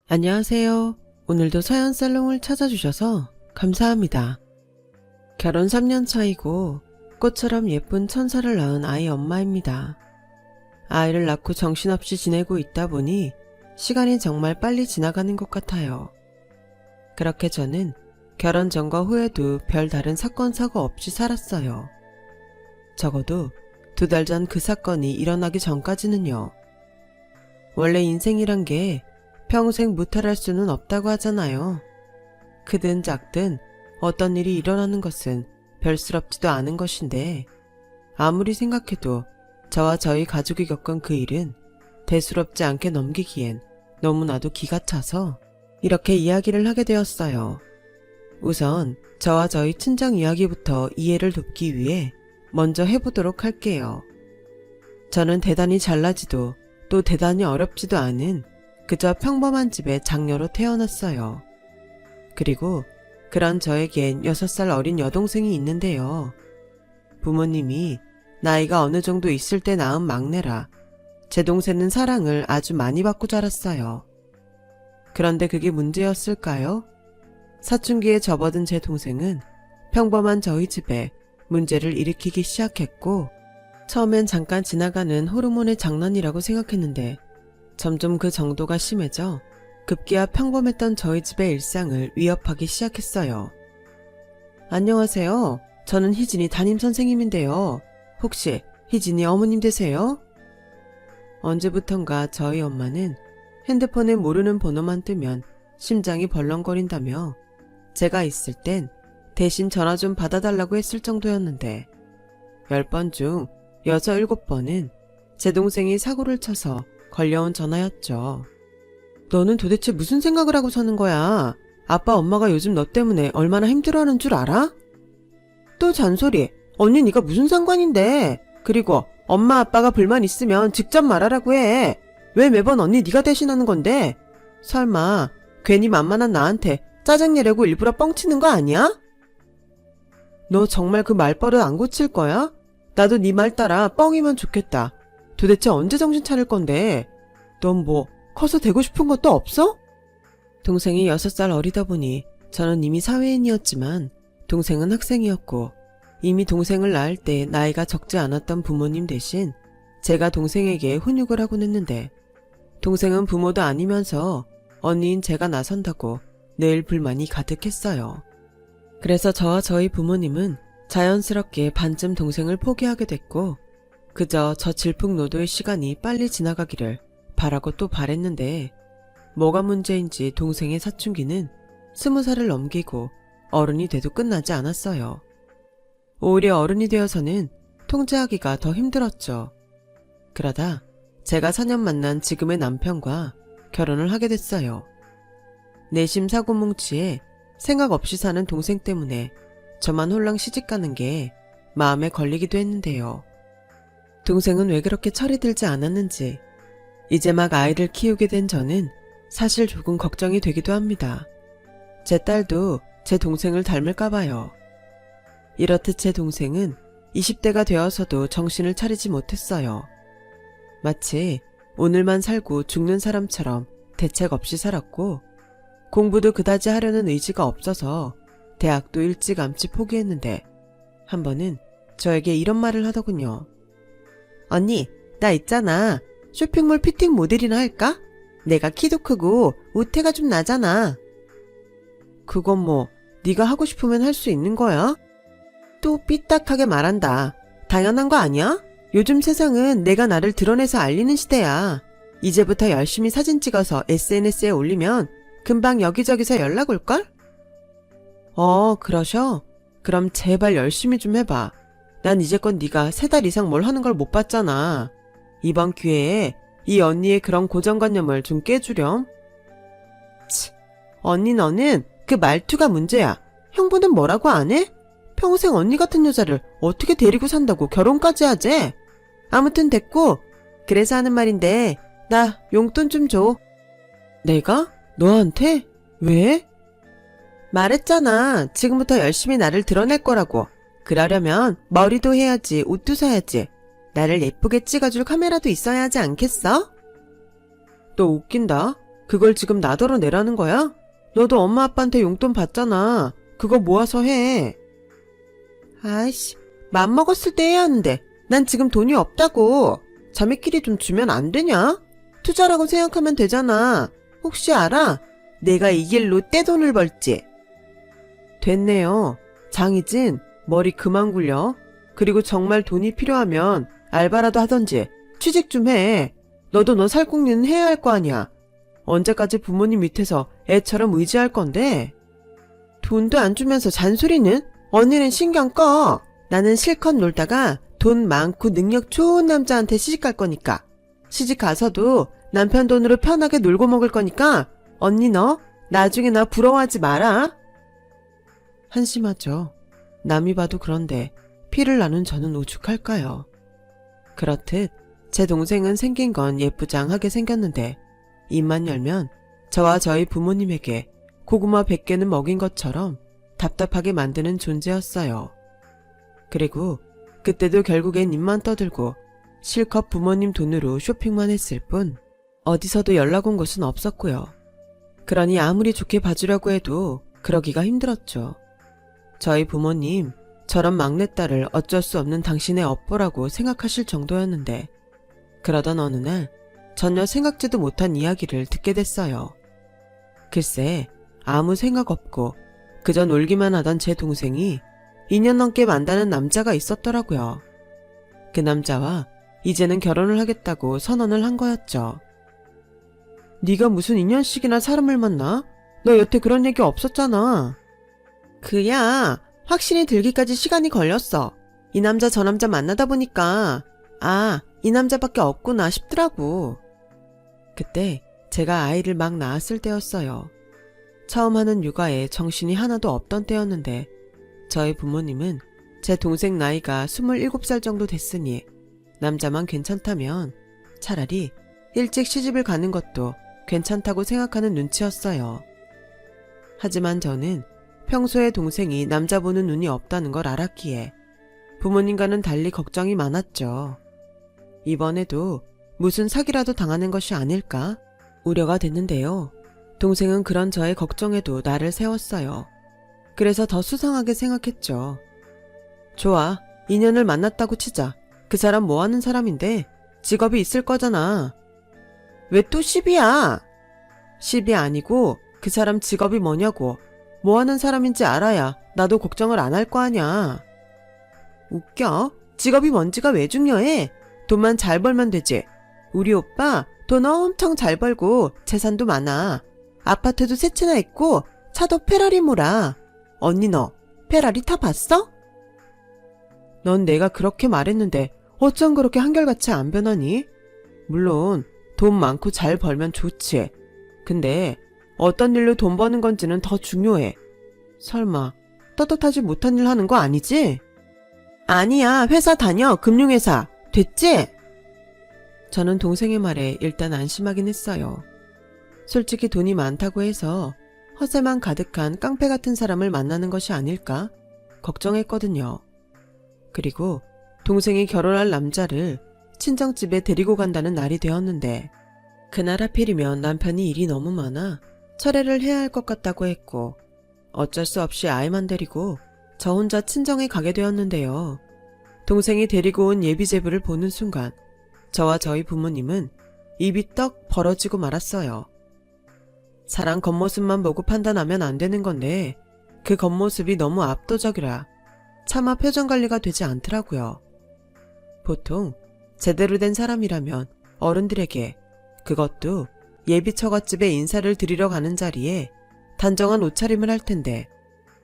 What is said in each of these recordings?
안녕하세요. 오늘도 서연살롱을 찾아주셔서 감사합니다. 결혼 3년 차이고 꽃처럼 예쁜 천사를 낳은 아이 엄마입니다. 아이를 낳고 정신없이 지내고 있다 보니 시간이 정말 빨리 지나가는 것 같아요. 그렇게 저는 결혼 전과 후에도 별다른 사건 사고 없이 살았어요. 적어도 2달 전 그 사건이 일어나기 전까지는요. 원래 인생이란 게 평생 무탈할 수는 없다고 하잖아요. 크든 작든 어떤 일이 일어나는 것은 별스럽지도 않은 것인데 아무리 생각해도 저와 저희 가족이 겪은 그 일은 대수롭지 않게 넘기기엔 너무나도 기가 차서 이렇게 이야기를 하게 되었어요. 우선 저와 저희 친정 이야기부터 이해를 돕기 위해 먼저 해보도록 할게요. 저는 대단히 잘나지도 또 대단히 어렵지도 않은 그저 평범한 집의 장녀로 태어났어요. 그리고 그런 저에겐 6살 어린 여동생이 있는데요. 부모님이 나이가 어느 정도 있을 때 낳은 막내라 제 동생은 사랑을 아주 많이 받고 자랐어요. 그런데 그게 문제였을까요? 사춘기에 접어든 제 동생은 평범한 저희 집에 문제를 일으키기 시작했고 처음엔 잠깐 지나가는 호르몬의 장난이라고 생각했는데 점점 그 정도가 심해져 급기야 평범했던 저희 집의 일상을 위협하기 시작했어요. 안녕하세요. 저는 희진이 담임선생님인데요. 혹시 희진이 어머님 되세요? 언제부턴가 저희 엄마는 핸드폰에 모르는 번호만 뜨면 심장이 벌렁거린다며 제가 있을 땐 대신 전화 좀 받아달라고 했을 정도였는데 10번 중 6, 7번은 제 동생이 사고를 쳐서 걸려온 전화였죠. 너는 도대체 무슨 생각을 하고 사는 거야? 아빠 엄마가 요즘 너 때문에 얼마나 힘들어하는 줄 알아? 또 잔소리. 언니 네가 무슨 상관인데. 그리고 엄마 아빠가 불만 있으면 직접 말하라고 해. 왜 매번 언니 네가 대신하는 건데? 설마 괜히 만만한 나한테 짜증내려고 일부러 뻥치는 거 아니야? 너 정말 그 말버릇 안 고칠 거야? 나도 네 말 따라 뻥이면 좋겠다. 도대체 언제 정신 차릴 건데? 넌 뭐 커서 되고 싶은 것도 없어? 동생이 6살 어리다 보니 저는 이미 사회인이었지만 동생은 학생이었고 이미 동생을 낳을 때 나이가 적지 않았던 부모님 대신 제가 동생에게 훈육을 하곤 했는데 동생은 부모도 아니면서 언니인 제가 나선다고 늘 불만이 가득했어요. 그래서 저와 저희 부모님은 자연스럽게 반쯤 동생을 포기하게 됐고 그저 저 질풍노도의 시간이 빨리 지나가기를 바라고 또 바랬는데 뭐가 문제인지 동생의 사춘기는 20살을 넘기고 어른이 돼도 끝나지 않았어요. 오히려 어른이 되어서는 통제하기가 더 힘들었죠. 그러다 제가 4년 만난 지금의 남편과 결혼을 하게 됐어요. 내심 사고뭉치에 생각 없이 사는 동생 때문에 저만 홀랑 시집가는 게 마음에 걸리기도 했는데요. 동생은 왜 그렇게 철이 들지 않았는지 이제 막 아이를 키우게 된 저는 사실 조금 걱정이 되기도 합니다. 제 딸도 제 동생을 닮을까 봐요. 이렇듯 제 동생은 20대가 되어서도 정신을 차리지 못했어요. 마치 오늘만 살고 죽는 사람처럼 대책 없이 살았고 공부도 그다지 하려는 의지가 없어서 대학도 일찌감치 포기했는데 한 번은 저에게 이런 말을 하더군요. 언니, 나 있잖아. 쇼핑몰 피팅 모델이나 할까? 내가 키도 크고 우태가 좀 나잖아. 그건 뭐 네가 하고 싶으면 할 수 있는 거야? 또 삐딱하게 말한다. 당연한 거 아니야? 요즘 세상은 내가 나를 드러내서 알리는 시대야. 이제부터 열심히 사진 찍어서 SNS에 올리면 금방 여기저기서 연락 올걸? 그러셔? 그럼 제발 열심히 좀 해봐. 난 이제껏 네가 3달 이상 뭘 하는 걸 못 봤잖아. 이번 기회에 이 언니의 그런 고정관념을 좀 깨주렴. 치, 언니 너는 그 말투가 문제야. 형부는 뭐라고 안 해? 평생 언니 같은 여자를 어떻게 데리고 산다고 결혼까지 하재? 아무튼 됐고, 그래서 하는 말인데 나 용돈 좀 줘. 내가? 너한테? 왜? 말했잖아. 지금부터 열심히 나를 드러낼 거라고. 그러려면 머리도 해야지, 옷도 사야지. 나를 예쁘게 찍어줄 카메라도 있어야 하지 않겠어? 너 웃긴다. 그걸 지금 나더러 내라는 거야? 너도 엄마 아빠한테 용돈 받잖아. 그거 모아서 해. 아이씨, 맘먹었을 때 해야 하는데 난 지금 돈이 없다고. 자매끼리 좀 주면 안 되냐? 투자라고 생각하면 되잖아. 혹시 알아? 내가 이 길로 떼돈을 벌지. 됐네요. 장희진, 머리 그만 굴려. 그리고 정말 돈이 필요하면 알바라도 하던지 취직 좀 해. 너도 너 살궁리는 해야 할 거 아니야. 언제까지 부모님 밑에서 애처럼 의지할 건데? 돈도 안 주면서 잔소리는? 언니는 신경 꺼. 나는 실컷 놀다가 돈 많고 능력 좋은 남자한테 시집갈 거니까. 시집 가서도 남편 돈으로 편하게 놀고 먹을 거니까 언니 너 나중에 나 부러워하지 마라. 한심하죠. 남이 봐도 그런데 피를 나눈 저는 오죽할까요. 그렇듯 제 동생은 생긴 건 예쁘장하게 생겼는데 입만 열면 저와 저희 부모님에게 고구마 100개는 먹인 것처럼 답답하게 만드는 존재였어요. 그리고 그때도 결국엔 입만 떠들고 실컷 부모님 돈으로 쇼핑만 했을 뿐 어디서도 연락 온 곳은 없었고요. 그러니 아무리 좋게 봐주려고 해도 그러기가 힘들었죠. 저희 부모님 저런 막내딸을 어쩔 수 없는 당신의 업보라고 생각하실 정도였는데 그러던 어느 날 전혀 생각지도 못한 이야기를 듣게 됐어요. 글쎄 아무 생각 없고 그저 놀기만 하던 제 동생이 2년 넘게 만나는 남자가 있었더라고요. 그 남자와 이제는 결혼을 하겠다고 선언을 한 거였죠. 네가 무슨 2년씩이나 사람을 만나? 너 여태 그런 얘기 없었잖아. 그야 확신이 들기까지 시간이 걸렸어. 이 남자 저 남자 만나다 보니까 아, 이 남자밖에 없구나 싶더라고. 그때 제가 아이를 막 낳았을 때였어요. 처음 하는 육아에 정신이 하나도 없던 때였는데 저희 부모님은 제 동생 나이가 27살 정도 됐으니 남자만 괜찮다면 차라리 일찍 시집을 가는 것도 괜찮다고 생각하는 눈치였어요. 하지만 저는 평소에 동생이 남자 보는 눈이 없다는 걸 알았기에 부모님과는 달리 걱정이 많았죠. 이번에도 무슨 사기라도 당하는 것이 아닐까 우려가 됐는데요. 동생은 그런 저의 걱정에도 나를 세웠어요. 그래서 더 수상하게 생각했죠. 좋아, 인연을 만났다고 치자. 그 사람 뭐 하는 사람인데 직업이 있을 거잖아. 왜 또 시비야? 시비 아니고 그 사람 직업이 뭐냐고. 뭐 하는 사람인지 알아야 나도 걱정을 안 할 거 아냐. 웃겨? 직업이 뭔지가 왜 중요해? 돈만 잘 벌면 되지. 우리 오빠 돈 엄청 잘 벌고 재산도 많아. 아파트도 세 채나 있고 차도 페라리 몰아. 언니 너 페라리 타봤어? 넌 내가 그렇게 말했는데 어쩜 그렇게 한결같이 안 변하니? 물론 돈 많고 잘 벌면 좋지. 근데 어떤 일로 돈 버는 건지는 더 중요해. 설마 떳떳하지 못한 일 하는 거 아니지? 아니야, 회사 다녀. 금융회사. 됐지? 저는 동생의 말에 일단 안심하긴 했어요. 솔직히 돈이 많다고 해서 허세만 가득한 깡패 같은 사람을 만나는 것이 아닐까 걱정했거든요. 그리고 동생이 결혼할 남자를 친정집에 데리고 간다는 날이 되었는데 그날 하필이면 남편이 일이 너무 많아 철회를 해야 할 것 같다고 했고 어쩔 수 없이 아이만 데리고 저 혼자 친정에 가게 되었는데요. 동생이 데리고 온 예비제부를 보는 순간 저와 저희 부모님은 입이 떡 벌어지고 말았어요. 사람 겉모습만 보고 판단하면 안 되는 건데 그 겉모습이 너무 압도적이라 차마 표정 관리가 되지 않더라고요. 보통 제대로 된 사람이라면 어른들에게 그것도 예비 처갓집에 인사를 드리러 가는 자리에 단정한 옷차림을 할 텐데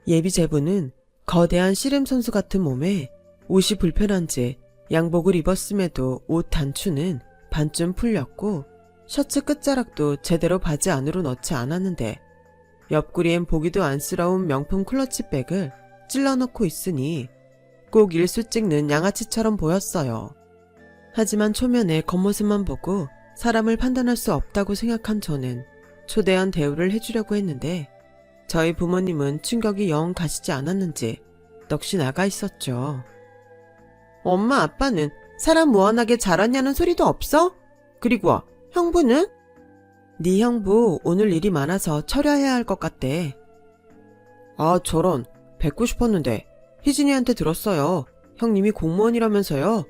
예비 제부는 거대한 씨름 선수 같은 몸에 옷이 불편한지 양복을 입었음에도 옷 단추는 반쯤 풀렸고 셔츠 끝자락도 제대로 바지 안으로 넣지 않았는데 옆구리엔 보기도 안쓰러운 명품 클러치백을 찔러넣고 있으니 꼭 일수 찍는 양아치처럼 보였어요. 하지만 초면에 겉모습만 보고 사람을 판단할 수 없다고 생각한 저는 초대한 대우를 해주려고 했는데 저희 부모님은 충격이 영 가시지 않았는지 넋이 나가 있었죠. 엄마 아빠는 사람 무한하게 잘하냐는 소리도 없어? 그리고 형부는? 네 형부 오늘 일이 많아서 처리해야 할 것 같대. 아, 저런. 뵙고 싶었는데 희진이한테 들었어요. 형님이 공무원이라면서요.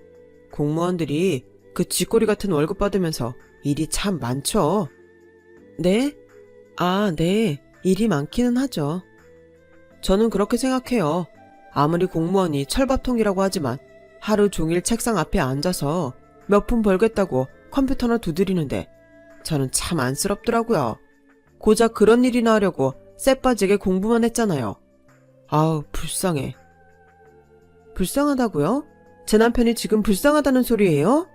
공무원들이 그 쥐꼬리 같은 월급 받으면서 일이 참 많죠. 네? 아, 네. 일이 많기는 하죠. 저는 그렇게 생각해요. 아무리 공무원이 철밥통이라고 하지만 하루 종일 책상 앞에 앉아서 몇 푼 벌겠다고 컴퓨터나 두드리는데 저는 참 안쓰럽더라고요. 고작 그런 일이나 하려고 쎄 빠지게 공부만 했잖아요. 아우, 불쌍해. 불쌍하다고요? 제 남편이 지금 불쌍하다는 소리예요?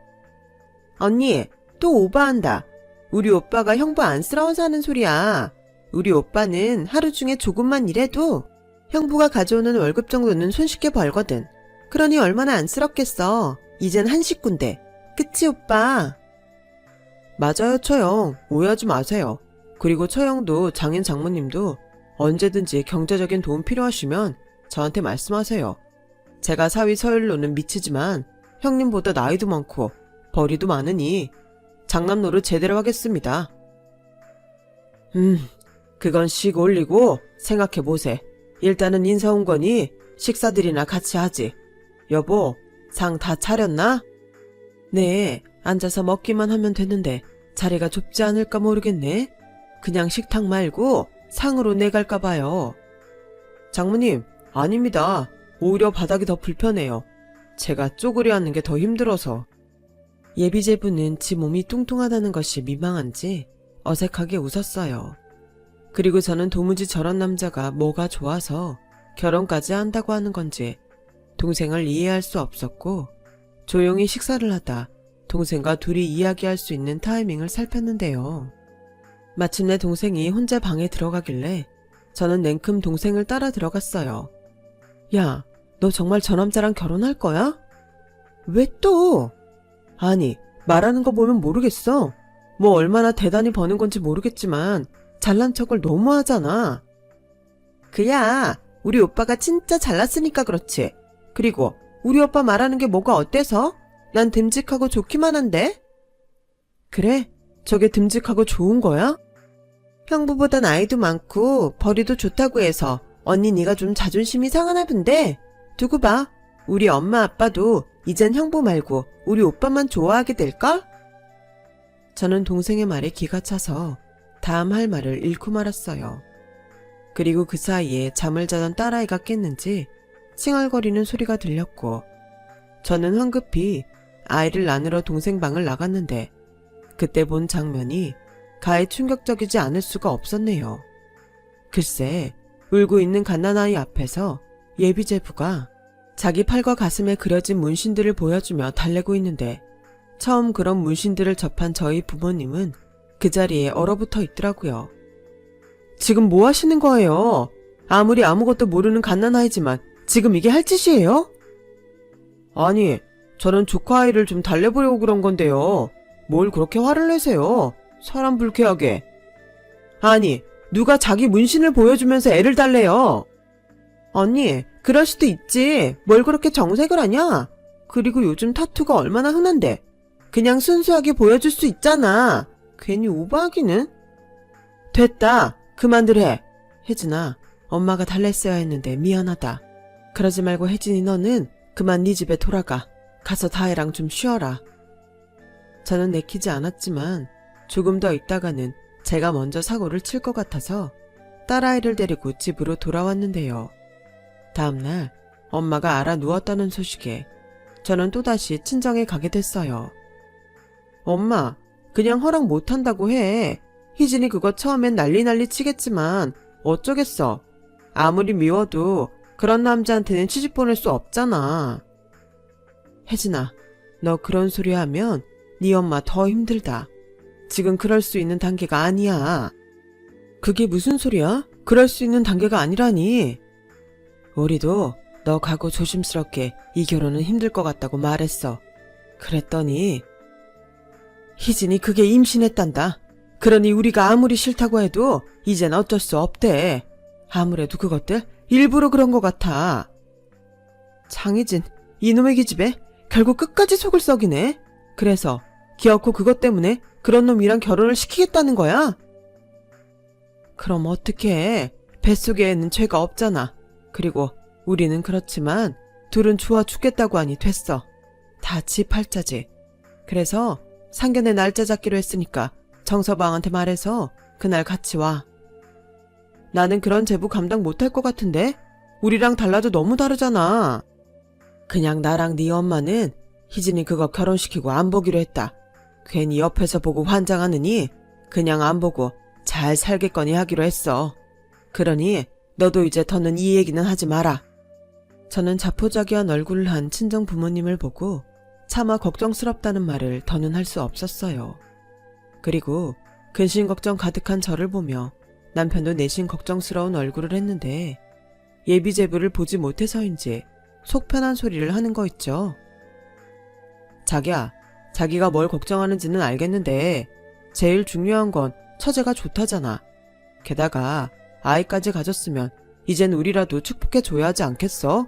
언니, 또 오버한다. 우리 오빠가 형부 안쓰러워서 하는 소리야. 우리 오빠는 하루 중에 조금만 일해도 형부가 가져오는 월급 정도는 손쉽게 벌거든. 그러니 얼마나 안쓰럽겠어. 이젠 한 식구인데. 그치, 오빠? 맞아요, 처형. 오해하지 마세요. 그리고 처형도 장인 장모님도 언제든지 경제적인 도움 필요하시면 저한테 말씀하세요. 제가 사위 서열로는 미치지만 형님보다 나이도 많고 벌이도 많으니 장남 노릇 제대로 하겠습니다. 그건 씩 올리고 생각해보세. 일단은 인사 온 거니 식사들이나 같이 하지. 여보, 상 다 차렸나? 네, 앉아서 먹기만 하면 되는데 자리가 좁지 않을까 모르겠네. 그냥 식탁 말고 상으로 내갈까 봐요. 장모님, 아닙니다. 오히려 바닥이 더 불편해요. 제가 쪼그려 앉는 게 더 힘들어서. 예비제부는 지 몸이 뚱뚱하다는 것이 민망한지 어색하게 웃었어요. 그리고 저는 도무지 저런 남자가 뭐가 좋아서 결혼까지 한다고 하는 건지 동생을 이해할 수 없었고, 조용히 식사를 하다 동생과 둘이 이야기할 수 있는 타이밍을 살폈는데요. 마침내 동생이 혼자 방에 들어가길래 저는 냉큼 동생을 따라 들어갔어요. 야, 너 정말 저 남자랑 결혼할 거야? 왜 또? 아니, 말하는 거 보면 모르겠어. 뭐 얼마나 대단히 버는 건지 모르겠지만 잘난 척을 너무 하잖아. 그야, 우리 오빠가 진짜 잘났으니까 그렇지. 그리고 우리 오빠 말하는 게 뭐가 어때서? 난 듬직하고 좋기만 한데? 그래? 저게 듬직하고 좋은 거야? 형부보다 나이도 많고 벌이도 좋다고 해서 언니 네가 좀 자존심이 상하나 본데? 두고 봐. 우리 엄마 아빠도 이젠 형부 말고 우리 오빠만 좋아하게 될걸? 저는 동생의 말에 기가 차서 다음 할 말을 잃고 말았어요. 그리고 그 사이에 잠을 자던 딸아이가 깼는지 칭얼거리는 소리가 들렸고, 저는 황급히 아이를 안으러 동생 방을 나갔는데 그때 본 장면이 가히 충격적이지 않을 수가 없었네요. 글쎄, 울고 있는 갓난아이 앞에서 예비제부가 자기 팔과 가슴에 그려진 문신들을 보여주며 달래고 있는데, 처음 그런 문신들을 접한 저희 부모님은 그 자리에 얼어붙어 있더라고요. 지금 뭐 하시는 거예요? 아무리 아무것도 모르는 갓난아이지만 지금 이게 할 짓이에요? 아니, 저는 조카 아이를 좀 달래보려고 그런 건데요. 뭘 그렇게 화를 내세요? 사람 불쾌하게. 아니, 누가 자기 문신을 보여주면서 애를 달래요? 언니, 그럴 수도 있지. 뭘 그렇게 정색을 하냐? 그리고 요즘 타투가 얼마나 흔한데. 그냥 순수하게 보여줄 수 있잖아. 괜히 오버하기는. 됐다. 그만들 해. 혜진아, 엄마가 달랬어야 했는데 미안하다. 그러지 말고 혜진이 너는 그만 네 집에 돌아가. 가서 다혜랑 좀 쉬어라. 저는 내키지 않았지만 조금 더 있다가는 제가 먼저 사고를 칠 것 같아서 딸아이를 데리고 집으로 돌아왔는데요. 다음날 엄마가 알아 누웠다는 소식에 저는 또다시 친정에 가게 됐어요. 엄마, 그냥 허락 못한다고 해. 희진이 그거 처음엔 난리 치겠지만 어쩌겠어. 아무리 미워도 그런 남자한테는 시집 보낼 수 없잖아. 혜진아, 너 그런 소리 하면 네 엄마 더 힘들다. 지금 그럴 수 있는 단계가 아니야. 그게 무슨 소리야? 그럴 수 있는 단계가 아니라니. 우리도 너 가고 조심스럽게 이 결혼은 힘들 것 같다고 말했어. 그랬더니 희진이 그게 임신했단다. 그러니 우리가 아무리 싫다고 해도 이젠 어쩔 수 없대. 아무래도 그것들 일부러 그런 것 같아. 장희진, 이놈의 기집애 결국 끝까지 속을 썩이네. 그래서 기어코 그것 때문에 그런 놈이랑 결혼을 시키겠다는 거야? 그럼 어떡해. 뱃속에는 죄가 없잖아. 그리고 우리는 그렇지만 둘은 좋아 죽겠다고 하니 됐어. 다 지 팔자지. 그래서 상견례 날짜 잡기로 했으니까 정서방한테 말해서 그날 같이 와. 나는 그런 제부 감당 못할 것 같은데? 우리랑 달라도 너무 다르잖아. 그냥 나랑 네 엄마는 희진이 그거 결혼시키고 안 보기로 했다. 괜히 옆에서 보고 환장하느니 그냥 안 보고 잘 살겠거니 하기로 했어. 그러니 너도 이제 더는 이 얘기는 하지 마라. 저는 자포자기한 얼굴을 한 친정 부모님을 보고 차마 걱정스럽다는 말을 더는 할 수 없었어요. 그리고 근심 걱정 가득한 저를 보며 남편도 내심 걱정스러운 얼굴을 했는데 예비 제부를 보지 못해서인지 속 편한 소리를 하는 거 있죠. 자기야, 자기가 뭘 걱정하는지는 알겠는데 제일 중요한 건 처제가 좋다잖아. 게다가 아이까지 가졌으면 이젠 우리라도 축복해줘야 하지 않겠어?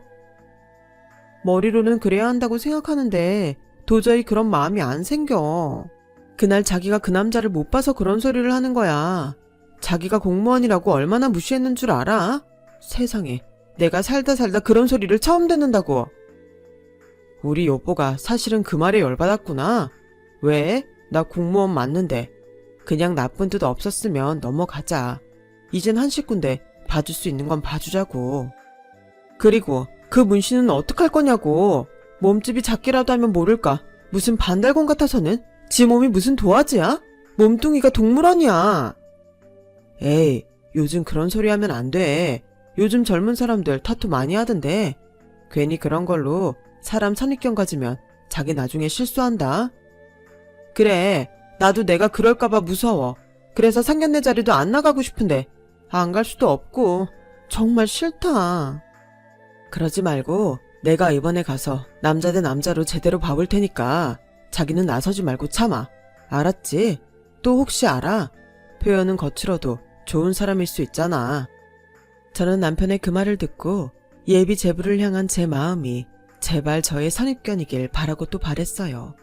머리로는 그래야 한다고 생각하는데 도저히 그런 마음이 안 생겨. 그날 자기가 그 남자를 못 봐서 그런 소리를 하는 거야. 자기가 공무원이라고 얼마나 무시했는 줄 알아? 세상에, 내가 살다 그런 소리를 처음 듣는다고. 우리 여보가 사실은 그 말에 열받았구나. 왜? 나 공무원 맞는데. 그냥 나쁜 뜻 없었으면 넘어가자. 이젠 한 식구인데 봐줄 수 있는 건 봐주자고. 그리고 그 문신은 어떡할 거냐고. 몸집이 작기라도 하면 모를까. 무슨 반달곰 같아서는 지 몸이 무슨 도화지야? 몸뚱이가 동물 아니야. 에이, 요즘 그런 소리 하면 안 돼. 요즘 젊은 사람들 타투 많이 하던데. 괜히 그런 걸로 사람 선입견 가지면 자기 나중에 실수한다. 그래, 나도 내가 그럴까봐 무서워. 그래서 상견례 자리도 안 나가고 싶은데 안 갈 수도 없고 정말 싫다. 그러지 말고 내가 이번에 가서 남자 대 남자로 제대로 봐볼 테니까 자기는 나서지 말고 참아. 알았지? 또 혹시 알아? 표현은 거칠어도 좋은 사람일 수 있잖아. 저는 남편의 그 말을 듣고 예비 제부를 향한 제 마음이 제발 저의 선입견이길 바라고 또 바랬어요.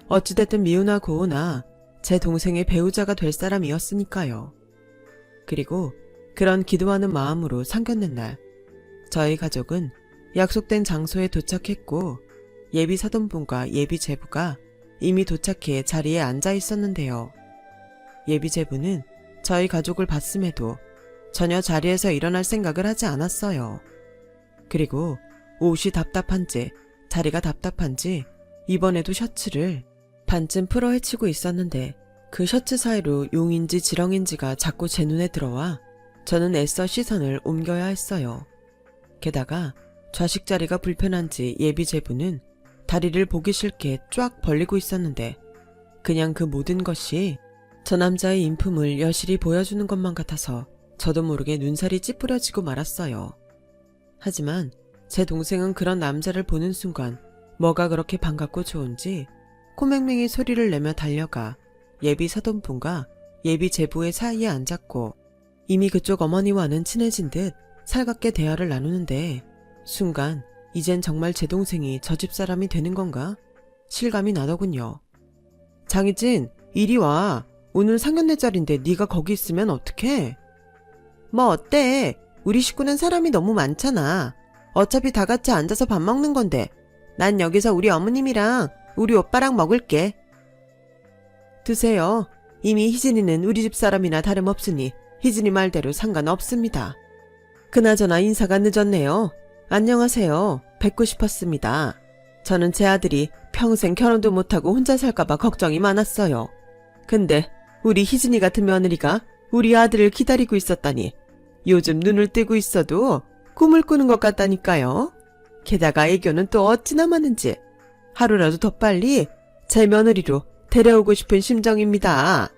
어찌됐든 미우나 고우나 제 동생의 배우자가 될 사람이었으니까요. 그리고 그런 기도하는 마음으로 상견례 날 저희 가족은 약속된 장소에 도착했고 예비 사돈분과 예비 제부가 이미 도착해 자리에 앉아 있었는데요. 예비 제부는 저희 가족을 봤음에도 전혀 자리에서 일어날 생각을 하지 않았어요. 그리고 옷이 답답한지 자리가 답답한지 이번에도 셔츠를 반쯤 풀어 헤치고 있었는데 그 셔츠 사이로 용인지 지렁인지가 자꾸 제 눈에 들어와 저는 애써 시선을 옮겨야 했어요. 게다가 좌식 자리가 불편한지 예비 제부는 다리를 보기 싫게 쫙 벌리고 있었는데 그냥 그 모든 것이 저 남자의 인품을 여실히 보여주는 것만 같아서 저도 모르게 눈살이 찌푸려지고 말았어요. 하지만 제 동생은 그런 남자를 보는 순간 뭐가 그렇게 반갑고 좋은지 코맹맹이 소리를 내며 달려가 예비 사돈분과 예비 제부의 사이에 앉았고 이미 그쪽 어머니와는 친해진 듯 살갑게 대화를 나누는데 순간 이젠 정말 제 동생이 저 집 사람이 되는 건가? 실감이 나더군요. 장희진, 이리 와. 오늘 상견례 자리인데 네가 거기 있으면 어떡해? 뭐 어때? 우리 식구는 사람이 너무 많잖아. 어차피 다 같이 앉아서 밥 먹는 건데 난 여기서 우리 어머님이랑 우리 오빠랑 먹을게. 드세요. 이미 희진이는 우리 집 사람이나 다름없으니 희진이 말대로 상관없습니다. 그나저나 인사가 늦었네요. 안녕하세요. 뵙고 싶었습니다. 저는 제 아들이 평생 결혼도 못하고 혼자 살까봐 걱정이 많았어요. 근데 우리 희진이 같은 며느리가 우리 아들을 기다리고 있었다니 요즘 눈을 뜨고 있어도 꿈을 꾸는 것 같다니까요. 게다가 애교는 또 어찌나 많은지 하루라도 더 빨리 제 며느리로 데려오고 싶은 심정입니다.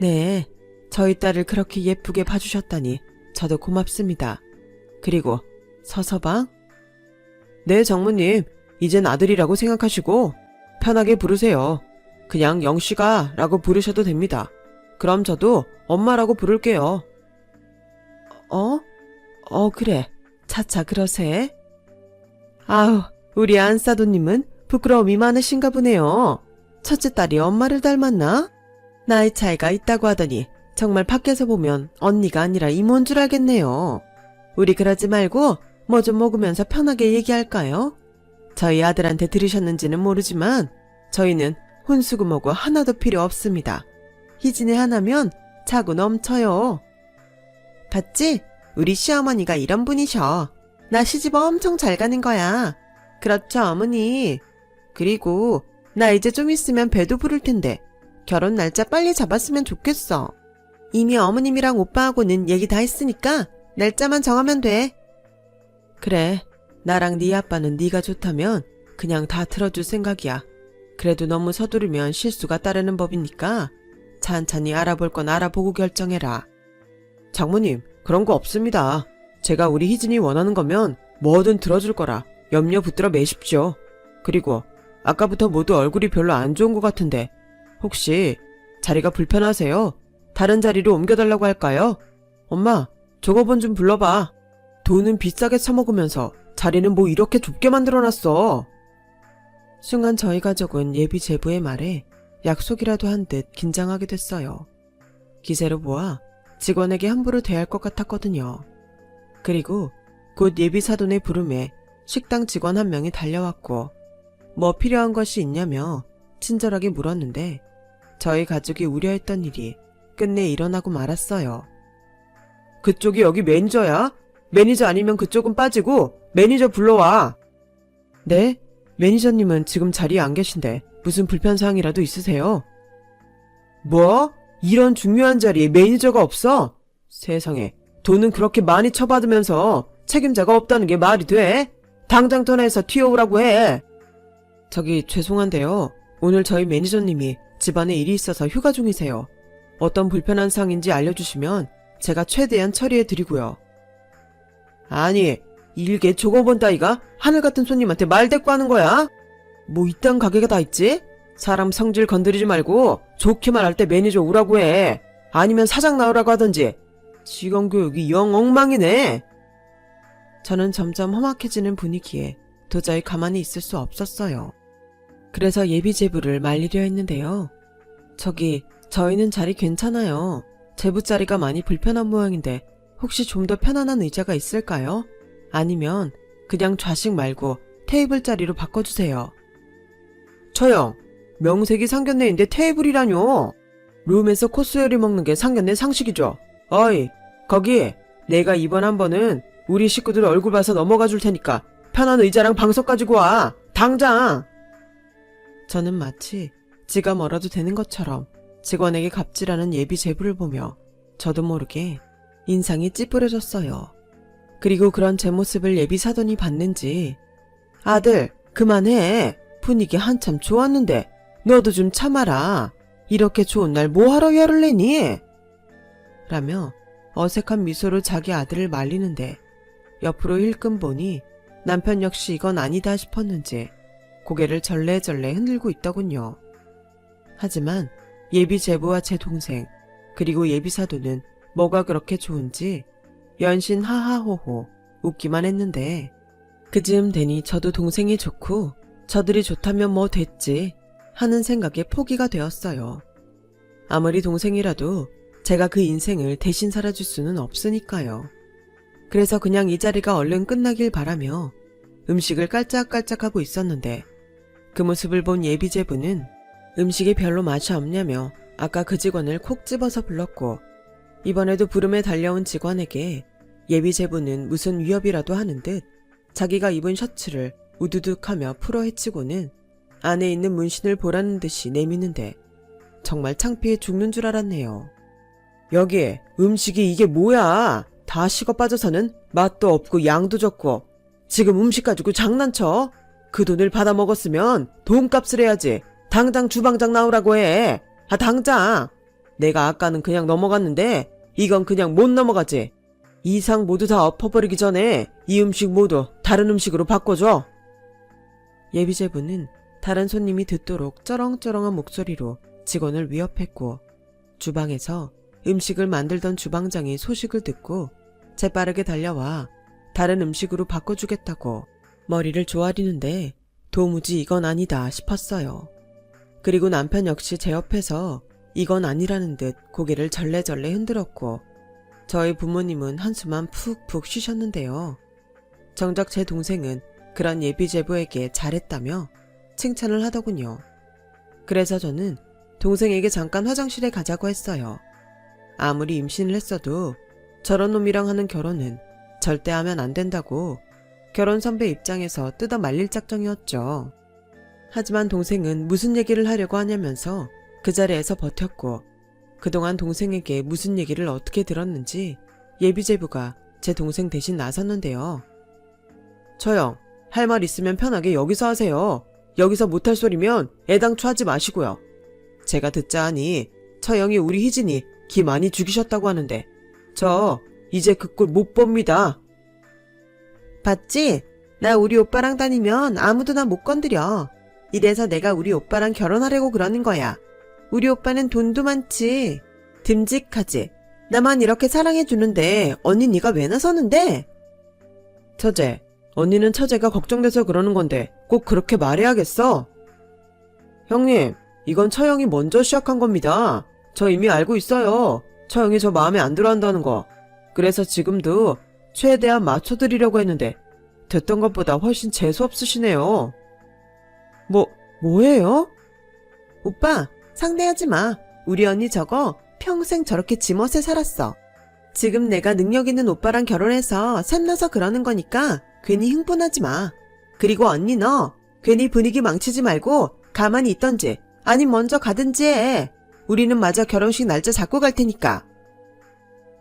네, 저희 딸을 그렇게 예쁘게 봐주셨다니 저도 고맙습니다. 그리고 서서방? 네, 장모님. 이젠 아들이라고 생각하시고 편하게 부르세요. 그냥 영씨가 라고 부르셔도 됩니다. 그럼 저도 엄마라고 부를게요. 그래. 차차 그러세. 아우, 우리 안사도님은 부끄러움이 많으신가 보네요. 첫째 딸이 엄마를 닮았나? 나이 차이가 있다고 하더니 정말 밖에서 보면 언니가 아니라 이모인 줄 알겠네요. 우리 그러지 말고 뭐 좀 먹으면서 편하게 얘기할까요? 저희 아들한테 들으셨는지는 모르지만 저희는 혼수구모고 하나도 필요 없습니다. 희진이 하나면 자고 넘쳐요. 봤지? 우리 시어머니가 이런 분이셔. 나 시집 엄청 잘 가는 거야. 그렇죠, 어머니. 그리고 나 이제 좀 있으면 배도 부를 텐데 결혼 날짜 빨리 잡았으면 좋겠어. 이미 어머님이랑 오빠하고는 얘기 다 했으니까 날짜만 정하면 돼. 그래, 나랑 네 아빠는 네가 좋다면 그냥 다 틀어줄 생각이야. 그래도 너무 서두르면 실수가 따르는 법이니까 찬찬히 알아볼 건 알아보고 결정해라. 장모님, 그런 거 없습니다. 제가 우리 희진이 원하는 거면 뭐든 들어줄 거라 염려 붙들어 매십시오. 그리고 아까부터 모두 얼굴이 별로 안 좋은 것 같은데 혹시 자리가 불편하세요? 다른 자리로 옮겨달라고 할까요? 엄마, 종업원 좀 불러봐. 돈은 비싸게 처먹으면서 자리는 뭐 이렇게 좁게 만들어놨어. 순간 저희 가족은 예비 제부의 말에 약속이라도 한 듯 긴장하게 됐어요. 기세로 보아 직원에게 함부로 대할 것 같았거든요. 그리고 곧 예비 사돈의 부름에 식당 직원 한 명이 달려왔고 뭐 필요한 것이 있냐며 친절하게 물었는데 저희 가족이 우려했던 일이 끝내 일어나고 말았어요. 그쪽이 여기 매니저야? 매니저 아니면 그쪽은 빠지고 매니저 불러와. 네? 매니저님은 지금 자리에 안 계신데 무슨 불편사항이라도 있으세요? 뭐? 이런 중요한 자리에 매니저가 없어? 세상에, 돈은 그렇게 많이 쳐받으면서 책임자가 없다는 게 말이 돼? 당장 전화해서 튀어오라고 해. 저기 죄송한데요. 오늘 저희 매니저님이 집안에 일이 있어서 휴가 중이세요. 어떤 불편한 사항인지 알려주시면 제가 최대한 처리해드리고요. 아니, 일개 조거본 따위가 하늘 같은 손님한테 말대꾸 하는 거야? 뭐 이딴 가게가 다 있지? 사람 성질 건드리지 말고 좋게만 할 때 매니저 오라고 해. 아니면 사장 나오라고 하던지. 직원 교육이 영 엉망이네. 저는 점점 험악해지는 분위기에 도저히 가만히 있을 수 없었어요. 그래서 예비 제부를 말리려 했는데요. 저기, 저희는 자리 괜찮아요. 제부 자리가 많이 불편한 모양인데 혹시 좀 더 편안한 의자가 있을까요? 아니면 그냥 좌식 말고 테이블 자리로 바꿔주세요. 처형, 명색이 상견례인데 테이블이라뇨. 룸에서 코스 요리 먹는 게 상견례 상식이죠. 어이, 거기, 내가 이번 한 번은 우리 식구들 얼굴 봐서 넘어가 줄 테니까 편한 의자랑 방석 가지고 와. 당장! 저는 마치 지가 멀어도 되는 것처럼 직원에게 갑질하는 예비 제부를 보며 저도 모르게 인상이 찌푸려졌어요. 그리고 그런 제 모습을 예비 사돈이 봤는지 아들, 그만해. 분위기 한참 좋았는데 너도 좀 참아라. 이렇게 좋은 날 뭐하러 열을 내니? 라며 어색한 미소로 자기 아들을 말리는데 옆으로 힐끔 보니 남편 역시 이건 아니다 싶었는지 고개를 절레절레 흔들고 있더군요. 하지만 예비 제부와 제 동생 그리고 예비 사돈은 뭐가 그렇게 좋은지 연신 하하호호 웃기만 했는데 그즈음 되니 저도 동생이 좋고 저들이 좋다면 뭐 됐지 하는 생각에 포기가 되었어요. 아무리 동생이라도 제가 그 인생을 대신 살아줄 수는 없으니까요. 그래서 그냥 이 자리가 얼른 끝나길 바라며 음식을 깔짝깔짝하고 있었는데 그 모습을 본 예비 제부는 음식이 별로 맛이 없냐며 아까 그 직원을 콕 집어서 불렀고 이번에도 부름에 달려온 직원에게 예비 제부는 무슨 위협이라도 하는 듯 자기가 입은 셔츠를 우두둑하며 풀어 헤치고는 안에 있는 문신을 보라는 듯이 내미는데 정말 창피해 죽는 줄 알았네요. 여기 음식이 이게 뭐야? 다 식어 빠져서는 맛도 없고 양도 적고 지금 음식 가지고 장난쳐? 그 돈을 받아 먹었으면 돈값을 해야지. 당장 주방장 나오라고 해. 아 당장. 내가 아까는 그냥 넘어갔는데 이건 그냥 못 넘어가지. 이상 모두 다 엎어버리기 전에 이 음식 모두 다른 음식으로 바꿔줘. 예비제부는 다른 손님이 듣도록 쩌렁쩌렁한 목소리로 직원을 위협했고 주방에서 음식을 만들던 주방장이 소식을 듣고 재빠르게 달려와 다른 음식으로 바꿔주겠다고 머리를 조아리는데 도무지 이건 아니다 싶었어요. 그리고 남편 역시 제 옆에서 이건 아니라는 듯 고개를 절레절레 흔들었고 저희 부모님은 한숨만 푹푹 쉬셨는데요. 정작 제 동생은 그런 예비제부에게 잘했다며 칭찬을 하더군요. 그래서 저는 동생에게 잠깐 화장실에 가자고 했어요. 아무리 임신을 했어도 저런 놈이랑 하는 결혼은 절대 하면 안 된다고 결혼 선배 입장에서 뜯어 말릴 작정이었죠. 하지만 동생은 무슨 얘기를 하려고 하냐면서 그 자리에서 버텼고 그동안 동생에게 무슨 얘기를 어떻게 들었는지 예비제부가 제 동생 대신 나섰는데요. 처형, 할 말 있으면 편하게 여기서 하세요. 여기서 못할 소리면 애당초 하지 마시고요. 제가 듣자 하니 처형이 우리 희진이 기 많이 죽이셨다고 하는데 저 이제 그 꼴 못 봅니다. 봤지? 나 우리 오빠랑 다니면 아무도 나 못 건드려. 이래서 내가 우리 오빠랑 결혼하려고 그러는 거야. 우리 오빠는 돈도 많지. 듬직하지. 나만 이렇게 사랑해주는데 언니 네가 왜 나서는데? 처제, 언니는 처제가 걱정돼서 그러는 건데 꼭 그렇게 말해야겠어? 형님, 이건 처형이 먼저 시작한 겁니다. 저 이미 알고 있어요. 처형이 저 마음에 안 들어 한다는 거. 그래서 지금도 최대한 맞춰드리려고 했는데 됐던 것보다 훨씬 재수없으시네요. 뭐예요? 오빠, 상대하지 마. 우리 언니 저거 평생 저렇게 지멋에 살았어. 지금 내가 능력 있는 오빠랑 결혼해서 샘나서 그러는 거니까 괜히 흥분하지 마. 그리고 언니 너 괜히 분위기 망치지 말고 가만히 있던지 아님 먼저 가든지 해. 우리는 마저 결혼식 날짜 잡고 갈 테니까.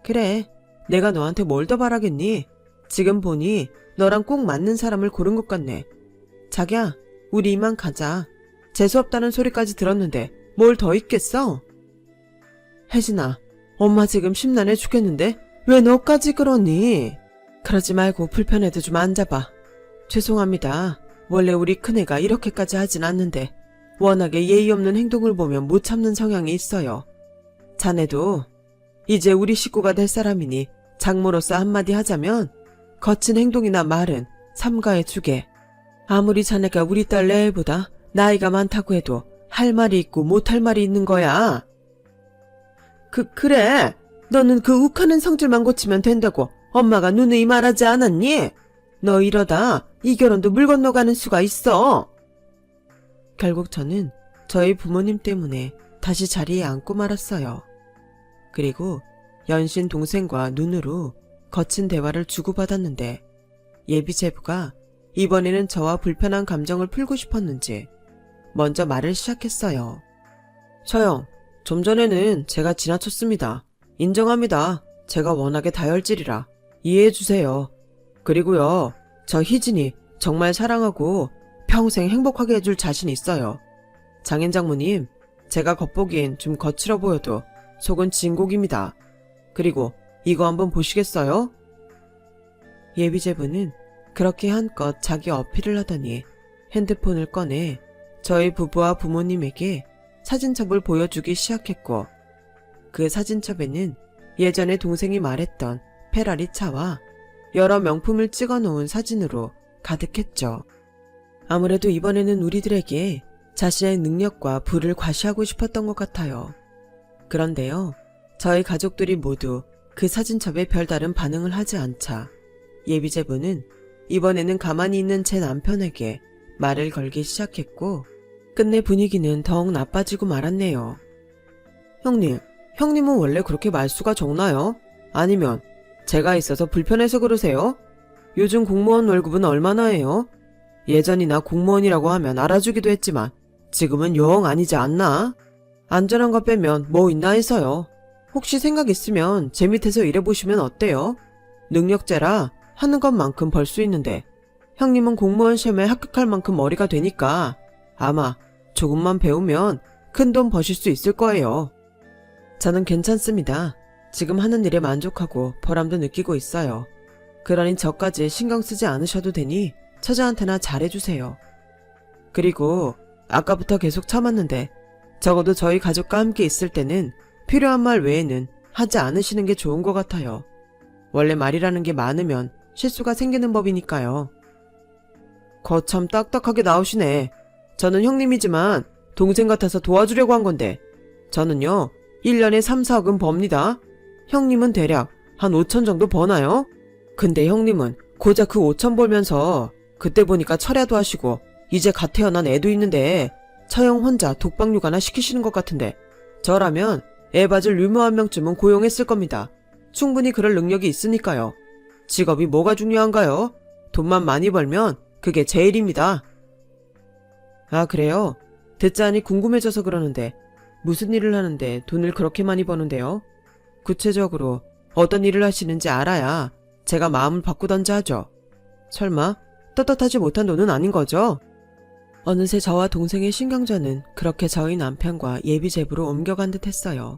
그래, 내가 너한테 뭘 더 바라겠니? 지금 보니 너랑 꼭 맞는 사람을 고른 것 같네. 자기야, 우리 이만 가자. 재수없다는 소리까지 들었는데 뭘 더 있겠어? 혜진아, 엄마 지금 심란해 죽겠는데 왜 너까지 그러니? 그러지 말고 불편해도 좀 앉아봐. 죄송합니다. 원래 우리 큰애가 이렇게까지 하진 않는데 워낙에 예의 없는 행동을 보면 못 참는 성향이 있어요. 자네도 이제 우리 식구가 될 사람이니 장모로서 한마디 하자면 거친 행동이나 말은 삼가해 주게. 아무리 자네가 우리 딸 레엘보다 나이가 많다고 해도 할 말이 있고 못할 말이 있는 거야. 그래. 너는 그 욱하는 성질만 고치면 된다고 엄마가 누누이 말하지 않았니? 너 이러다 이 결혼도 물 건너가는 수가 있어. 결국 저는 저희 부모님 때문에 다시 자리에 앉고 말았어요. 그리고 연신 동생과 눈으로 거친 대화를 주고받았는데 예비제부가 이번에는 저와 불편한 감정을 풀고 싶었는지 먼저 말을 시작했어요. 처형, 좀 전에는 제가 지나쳤습니다. 인정합니다. 제가 워낙에 다혈질이라 이해해주세요. 그리고요, 저 희진이 정말 사랑하고 평생 행복하게 해줄 자신 있어요. 장인 장모님, 제가 겉보기엔 좀 거칠어 보여도 속은 진국입니다. 그리고 이거 한번 보시겠어요? 예비제부는 그렇게 한껏 자기 어필을 하더니 핸드폰을 꺼내 저희 부부와 부모님에게 사진첩을 보여주기 시작했고 그 사진첩에는 예전에 동생이 말했던 페라리 차와 여러 명품을 찍어놓은 사진으로 가득했죠. 아무래도 이번에는 우리들에게 자신의 능력과 부를 과시하고 싶었던 것 같아요. 그런데요, 저희 가족들이 모두 그 사진첩에 별다른 반응을 하지 않자 예비제부는 이번에는 가만히 있는 제 남편에게 말을 걸기 시작했고 끝내 분위기는 더욱 나빠지고 말았네요. 형님은 원래 그렇게 말수가 적나요? 아니면 제가 있어서 불편해서 그러세요? 요즘 공무원 월급은 얼마나 해요? 예전이나 공무원이라고 하면 알아주기도 했지만 지금은 영 아니지 않나? 안전한 거 빼면 뭐 있나 해서요. 혹시 생각 있으면 제 밑에서 일해보시면 어때요? 능력제라 하는 것만큼 벌 수 있는데 형님은 공무원 시험에 합격할 만큼 머리가 되니까 아마 조금만 배우면 큰 돈 버실 수 있을 거예요. 저는 괜찮습니다. 지금 하는 일에 만족하고 보람도 느끼고 있어요. 그러니 저까지 신경 쓰지 않으셔도 되니 처자한테나 잘해주세요. 그리고 아까부터 계속 참았는데 적어도 저희 가족과 함께 있을 때는 필요한 말 외에는 하지 않으시는 게 좋은 것 같아요. 원래 말이라는 게 많으면 실수가 생기는 법이니까요. 거참 딱딱하게 나오시네. 저는 형님이지만 동생 같아서 도와주려고 한 건데 저는요 1년에 3, 4억은 법니다. 형님은 대략 한 5천 정도 버나요? 근데 형님은 고작 그 5천 벌면서 그때 보니까 철야도 하시고 이제 갓 태어난 애도 있는데 처형 혼자 독박 육아나 시키시는 것 같은데 저라면 애 봐줄 유모 한 명쯤은 고용했을 겁니다. 충분히 그럴 능력이 있으니까요. 직업이 뭐가 중요한가요? 돈만 많이 벌면 그게 제일입니다. 아, 그래요? 듣자니 궁금해져서 그러는데 무슨 일을 하는데 돈을 그렇게 많이 버는데요? 구체적으로 어떤 일을 하시는지 알아야 제가 마음을 바꾸던지 하죠. 설마 떳떳하지 못한 돈은 아닌 거죠? 어느새 저와 동생의 신경전은 그렇게 저희 남편과 예비제부로 옮겨간 듯 했어요.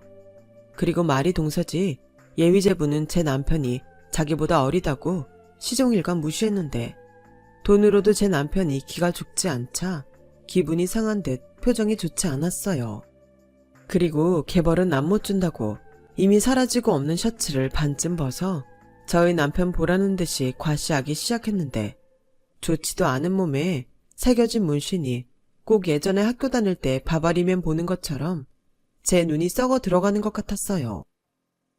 그리고 말이 동서지 예비제부는 제 남편이 자기보다 어리다고 시종일관 무시했는데 돈으로도 제 남편이 기가 죽지 않자 기분이 상한 듯 표정이 좋지 않았어요. 그리고 개벌은 남 못 준다고 이미 사라지고 없는 셔츠를 반쯤 벗어 저희 남편 보라는 듯이 과시하기 시작했는데 좋지도 않은 몸에 새겨진 문신이 꼭 예전에 학교 다닐 때 바바리면 보는 것처럼 제 눈이 썩어 들어가는 것 같았어요.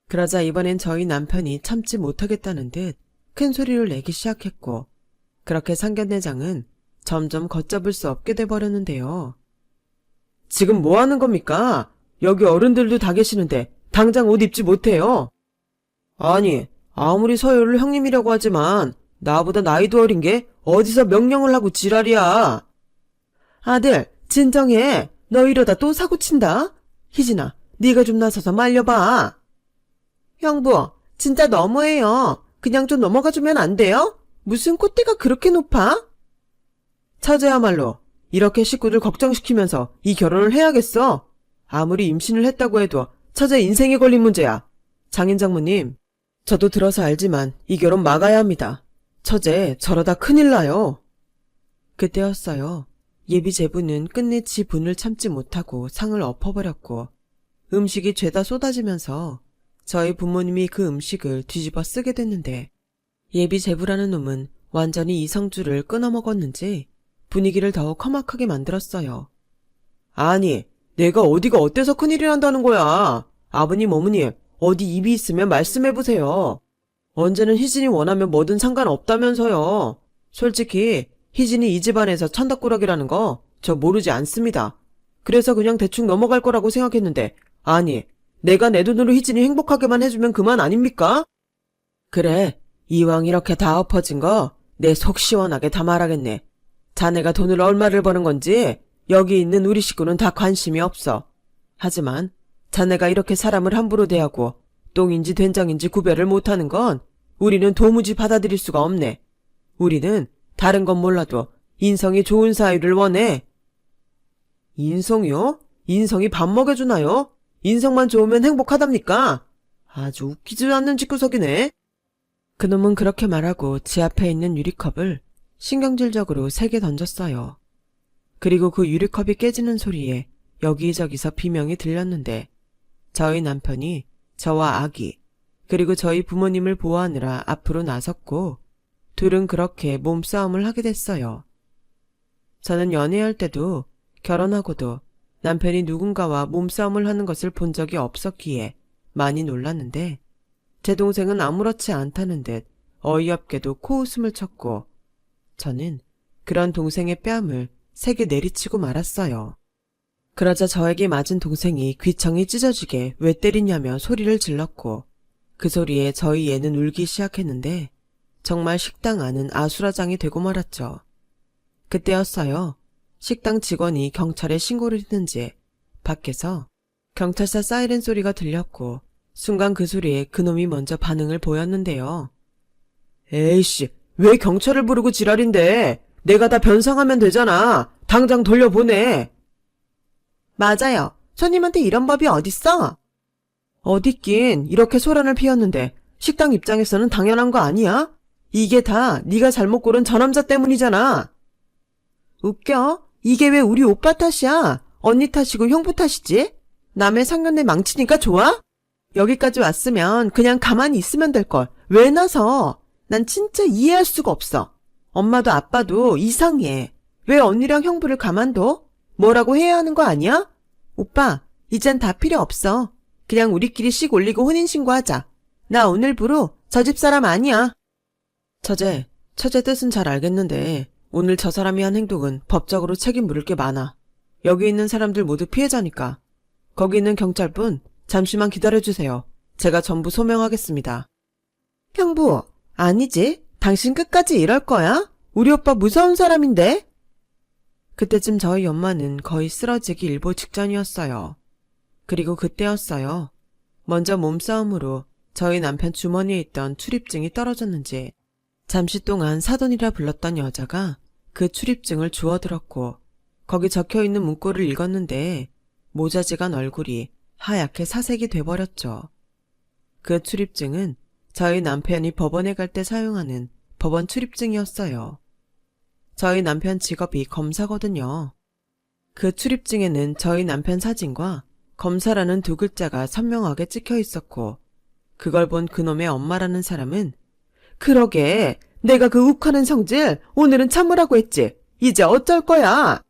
그러자 이번엔 저희 남편이 참지 못하겠다는 듯 큰 소리를 내기 시작했고 그렇게 상견례장은 점점 걷잡을 수 없게 돼버렸는데요. 지금 뭐 하는 겁니까? 여기 어른들도 다 계시는데 당장 옷 입지 못해요. 아니, 아무리 서열을 형님이라고 하지만 나보다 나이도 어린 게 어디서 명령을 하고 지랄이야. 아들, 진정해. 너 이러다 또 사고 친다. 희진아, 네가 좀 나서서 말려봐. 형부, 진짜 너무해요. 그냥 좀 넘어가주면 안 돼요? 무슨 콧대가 그렇게 높아? 처제야말로 이렇게 식구들 걱정시키면서 이 결혼을 해야겠어. 아무리 임신을 했다고 해도 처제 인생에 걸린 문제야. 장인장모님, 저도 들어서 알지만 이 결혼 막아야 합니다. 처제 저러다 큰일 나요. 그때였어요. 예비제부는 끝내 지 분을 참지 못하고 상을 엎어버렸고 음식이 죄다 쏟아지면서 저희 부모님이 그 음식을 뒤집어 쓰게 됐는데 예비제부라는 놈은 완전히 이성줄을 끊어먹었는지 분위기를 더욱 험악하게 만들었어요. 아니, 내가 어디가 어때서 큰일이 난다는 거야. 아버님, 어머니, 어디 입이 있으면 말씀해보세요. 언제는 희진이 원하면 뭐든 상관없다면서요. 솔직히 희진이 이 집안에서 천덕꾸러기라는 거 저 모르지 않습니다. 그래서 그냥 대충 넘어갈 거라고 생각했는데 아니, 내가 내 돈으로 희진이 행복하게만 해주면 그만 아닙니까? 그래, 이왕 이렇게 다 엎어진 거 내 속 시원하게 다 말하겠네. 자네가 돈을 얼마를 버는 건지 여기 있는 우리 식구는 다 관심이 없어. 하지만 자네가 이렇게 사람을 함부로 대하고 똥인지 된장인지 구별을 못하는 건 우리는 도무지 받아들일 수가 없네. 우리는 다른 건 몰라도 인성이 좋은 사위를 원해. 인성이요? 인성이 밥 먹여주나요? 인성만 좋으면 행복하답니까? 아주 웃기지 않는 집구석이네. 그놈은 그렇게 말하고 지 앞에 있는 유리컵을 신경질적으로 3개 던졌어요. 그리고 그 유리컵이 깨지는 소리에 여기저기서 비명이 들렸는데 저희 남편이 저와 아기 그리고 저희 부모님을 보호하느라 앞으로 나섰고 둘은 그렇게 몸싸움을 하게 됐어요. 저는 연애할 때도 결혼하고도 남편이 누군가와 몸싸움을 하는 것을 본 적이 없었기에 많이 놀랐는데 제 동생은 아무렇지 않다는 듯 어이없게도 코웃음을 쳤고 저는 그런 동생의 뺨을 3개 내리치고 말았어요. 그러자 저에게 맞은 동생이 귀청이 찢어지게 왜 때리냐며 소리를 질렀고 그 소리에 저희 애는 울기 시작했는데 정말 식당 안은 아수라장이 되고 말았죠. 그때였어요. 식당 직원이 경찰에 신고를 했는지 밖에서 경찰서 사이렌 소리가 들렸고 순간 그 소리에 그놈이 먼저 반응을 보였는데요. 에이씨, 왜 경찰을 부르고 지랄인데? 내가 다 변상하면 되잖아. 당장 돌려보내. 맞아요. 손님한테 이런 법이 어딨어? 어딨긴 이렇게 소란을 피웠는데 식당 입장에서는 당연한 거 아니야? 이게 다 네가 잘못 고른 저 남자 때문이잖아. 웃겨? 이게 왜 우리 오빠 탓이야? 언니 탓이고 형부 탓이지? 남의 상견례 망치니까 좋아? 여기까지 왔으면 그냥 가만히 있으면 될걸. 왜 나서? 난 진짜 이해할 수가 없어. 엄마도 아빠도 이상해. 왜 언니랑 형부를 가만둬? 뭐라고 해야 하는 거 아니야? 오빠, 이젠 다 필요 없어. 그냥 우리끼리 씩 올리고 혼인신고하자. 나 오늘부로 저 집 사람 아니야. 처제 뜻은 잘 알겠는데 오늘 저 사람이 한 행동은 법적으로 책임 물을 게 많아. 여기 있는 사람들 모두 피해자니까. 거기 있는 경찰분 잠시만 기다려주세요. 제가 전부 소명하겠습니다. 형부, 아니지. 당신 끝까지 이럴 거야? 우리 오빠 무서운 사람인데? 그때쯤 저희 엄마는 거의 쓰러지기 일보 직전이었어요. 그리고 그때였어요. 먼저 몸싸움으로 저희 남편 주머니에 있던 출입증이 떨어졌는지 잠시 동안 사돈이라 불렀던 여자가 그 출입증을 주워들었고 거기 적혀있는 문구를 읽었는데 모자지간 얼굴이 하얗게 사색이 돼버렸죠. 그 출입증은 저희 남편이 법원에 갈 때 사용하는 법원 출입증이었어요. 저희 남편 직업이 검사거든요. 그 출입증에는 저희 남편 사진과 검사라는 두 글자가 선명하게 찍혀 있었고 그걸 본 그놈의 엄마라는 사람은 그러게 내가 그 욱하는 성질 오늘은 참으라고 했지. 이제 어쩔 거야.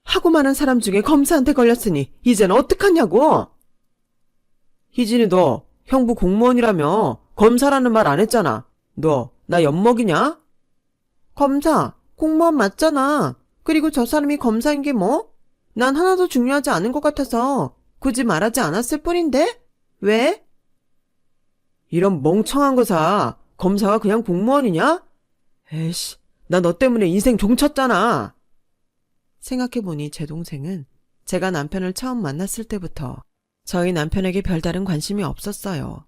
하고 많은 사람 중에 검사한테 걸렸으니 이젠 어떡하냐고. 희진이 너 형부 공무원이라며 검사라는 말 안 했잖아. 너 나 엿먹이냐? 검사, 공무원 맞잖아. 그리고 저 사람이 검사인 게 뭐? 난 하나도 중요하지 않은 것 같아서 굳이 말하지 않았을 뿐인데? 왜? 이런 멍청한 거사. 검사가 그냥 공무원이냐? 에이씨, 나 너 때문에 인생 종쳤잖아. 생각해보니 제 동생은 제가 남편을 처음 만났을 때부터 저희 남편에게 별다른 관심이 없었어요.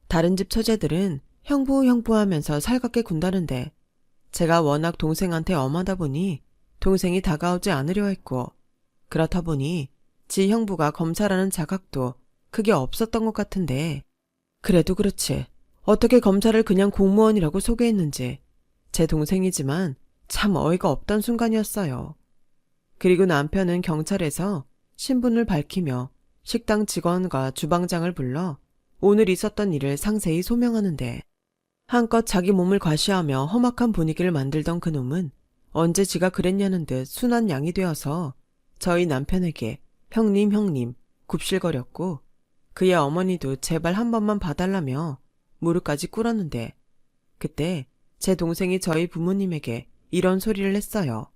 다른 집 처제들은 형부 하면서 살갑게 군다는데 제가 워낙 동생한테 엄하다 보니 동생이 다가오지 않으려 했고 그렇다 보니 지 형부가 검사라는 자각도 크게 없었던 것 같은데 그래도 그렇지 어떻게 검사를 그냥 공무원이라고 소개했는지 제 동생이지만 참 어이가 없던 순간이었어요. 그리고 남편은 경찰에서 신분을 밝히며 식당 직원과 주방장을 불러 오늘 있었던 일을 상세히 소명하는데 한껏 자기 몸을 과시하며 험악한 분위기를 만들던 그놈은 언제 지가 그랬냐는 듯 순한 양이 되어서 저희 남편에게 형님 굽실거렸고 그의 어머니도 제발 한 번만 봐달라며 무릎까지 꿇었는데 그때 제 동생이 저희 부모님에게 이런 소리를 했어요.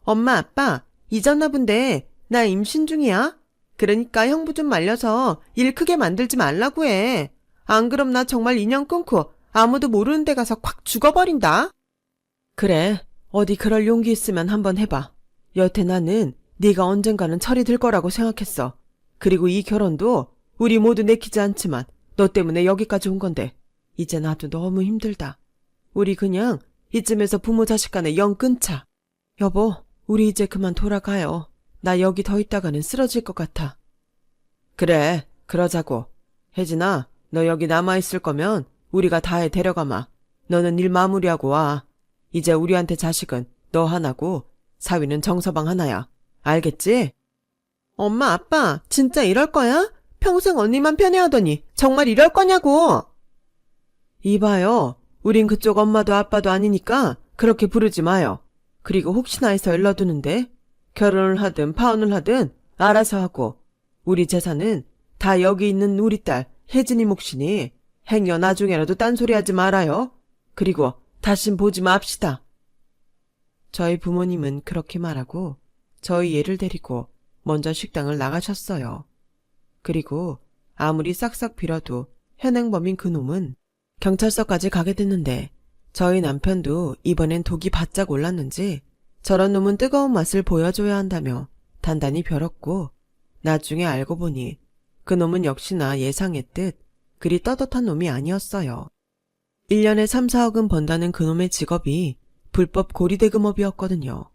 엄마 아빠 잊었나 본데 나 임신 중이야. 그러니까 형부 좀 말려서 일 크게 만들지 말라고 해. 안 그럼 나 정말 인연 끊고 아무도 모르는 데 가서 콱 죽어버린다. 그래 어디 그럴 용기 있으면 한번 해봐. 여태 나는 네가 언젠가는 철이 들 거라고 생각했어. 그리고 이 결혼도 우리 모두 내키지 않지만 너 때문에 여기까지 온 건데 이제 나도 너무 힘들다. 우리 그냥 이쯤에서 부모 자식 간에 영 끊자. 여보 우리 이제 그만 돌아가요. 나 여기 더 있다가는 쓰러질 것 같아. 그래 그러자고. 혜진아 너 여기 남아있을 거면 우리가 다해 데려가마. 너는 일 마무리하고 와. 이제 우리한테 자식은 너 하나고 사위는 정서방 하나야. 알겠지? 엄마 아빠 진짜 이럴 거야? 평생 언니만 편애하더니 정말 이럴 거냐고. 이봐요. 우린 그쪽 엄마도 아빠도 아니니까 그렇게 부르지 마요. 그리고 혹시나 해서 일러두는데 결혼을 하든 파혼을 하든 알아서 하고 우리 재산은 다 여기 있는 우리 딸 혜진이 몫이니 행여 나중에라도 딴소리하지 말아요. 그리고 다신 보지 맙시다. 저희 부모님은 그렇게 말하고 저희 애를 데리고 먼저 식당을 나가셨어요. 그리고 아무리 싹싹 빌어도 현행범인 그놈은 경찰서까지 가게 됐는데 저희 남편도 이번엔 독이 바짝 올랐는지 저런 놈은 뜨거운 맛을 보여줘야 한다며 단단히 벼렀고 나중에 알고 보니 그놈은 역시나 예상했듯 그리 떳떳한 놈이 아니었어요. 1년에 3, 4억은 번다는 그놈의 직업이 불법 고리대금업이었거든요.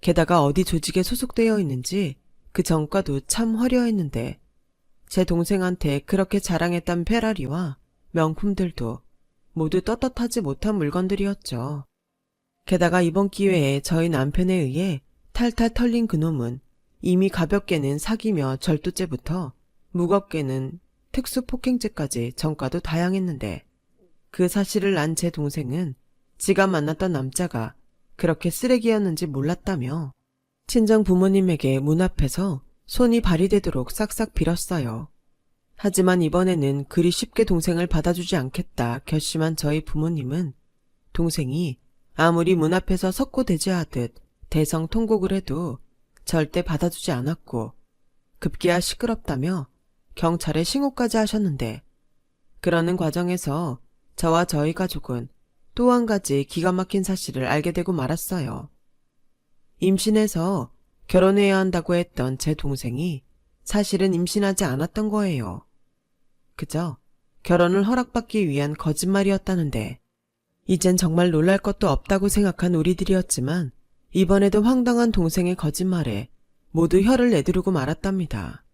게다가 어디 조직에 소속되어 있는지 그 전과도 참 화려했는데 제 동생한테 그렇게 자랑했던 페라리와 명품들도 모두 떳떳하지 못한 물건들이었죠. 게다가 이번 기회에 저희 남편에 의해 탈탈 털린 그놈은 이미 가볍게는 사기며 절도죄부터 무겁게는 특수폭행죄까지 전과도 다양했는데 그 사실을 안 제 동생은 지가 만났던 남자가 그렇게 쓰레기였는지 몰랐다며 친정 부모님에게 문 앞에서 손이 발이 되도록 싹싹 빌었어요. 하지만 이번에는 그리 쉽게 동생을 받아주지 않겠다 결심한 저희 부모님은 동생이 아무리 문 앞에서 석고대죄하듯 대성통곡을 해도 절대 받아주지 않았고 급기야 시끄럽다며 경찰에 신고까지 하셨는데 그러는 과정에서 저와 저희 가족은 또 한 가지 기가 막힌 사실을 알게 되고 말았어요. 임신해서 결혼해야 한다고 했던 제 동생이 사실은 임신하지 않았던 거예요. 그저 결혼을 허락받기 위한 거짓말이었다는데 이젠 정말 놀랄 것도 없다고 생각한 우리들이었지만 이번에도 황당한 동생의 거짓말에 모두 혀를 내두르고 말았답니다.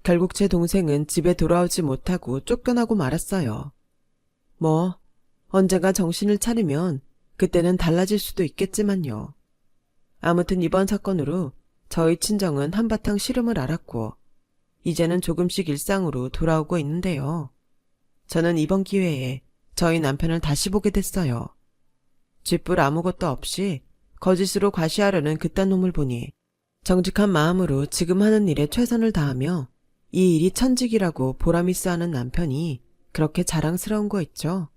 결국 제 동생은 집에 돌아오지 못하고 쫓겨나고 말았어요. 뭐 언젠가 정신을 차리면 그때는 달라질 수도 있겠지만요. 아무튼 이번 사건으로 저희 친정은 한바탕 시름을 앓았고 이제는 조금씩 일상으로 돌아오고 있는데요. 저는 이번 기회에 저희 남편을 다시 보게 됐어요. 쥐뿔 아무것도 없이 거짓으로 과시하려는 그딴 놈을 보니 정직한 마음으로 지금 하는 일에 최선을 다하며 이 일이 천직이라고 보람있어 하는 남편이 그렇게 자랑스러운 거 있죠.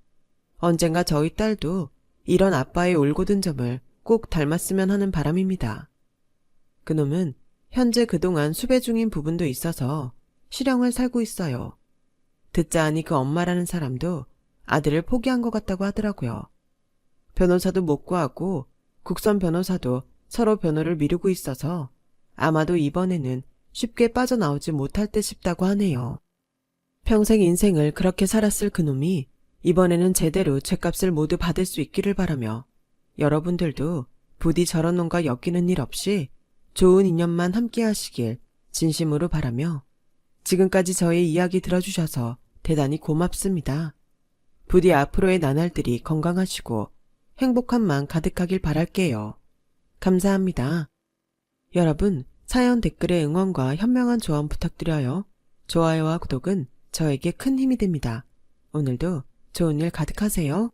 언젠가 저희 딸도 이런 아빠의 올곧은 점을 꼭 닮았으면 하는 바람입니다. 그놈은 현재 그동안 수배 중인 부분도 있어서 실형을 살고 있어요. 듣자 하니 그 엄마라는 사람도 아들을 포기한 것 같다고 하더라고요. 변호사도 못 구하고 국선 변호사도 서로 변호를 미루고 있어서 아마도 이번에는 쉽게 빠져나오지 못할 듯 싶다고 하네요. 평생 인생을 그렇게 살았을 그놈이 이번에는 제대로 죗값을 모두 받을 수 있기를 바라며 여러분들도 부디 저런 놈과 엮이는 일 없이 좋은 인연만 함께 하시길 진심으로 바라며 지금까지 저의 이야기 들어주셔서 대단히 고맙습니다. 부디 앞으로의 나날들이 건강하시고 행복한 마음 가득하길 바랄게요. 감사합니다. 여러분, 사연 댓글에 응원과 현명한 조언 부탁드려요. 좋아요와 구독은 저에게 큰 힘이 됩니다. 오늘도 좋은 일 가득하세요.